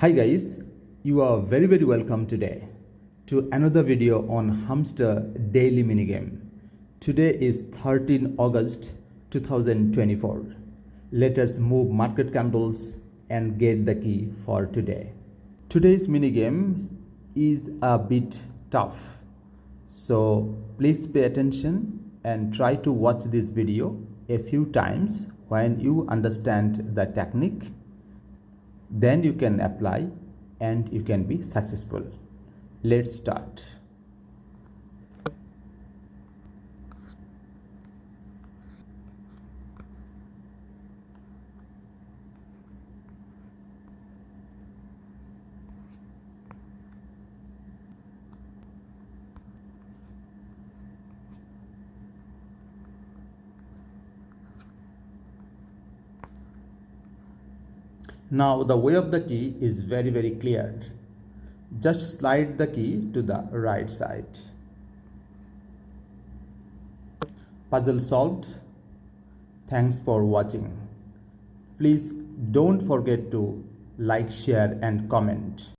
Hi guys, you are very welcome today to another video on hamster daily minigame. Today is 13 August 2024. Let us move market candles and get the key for today. Today's minigame is a bit tough, so please pay attention and try to watch this video a few times. When you understand the technique, then you can apply and you can be successful. Let's start. Now the way of the key is very clear. Just slide the key to the right side. Puzzle solved. Thanks for watching. Please don't forget to like, share and comment.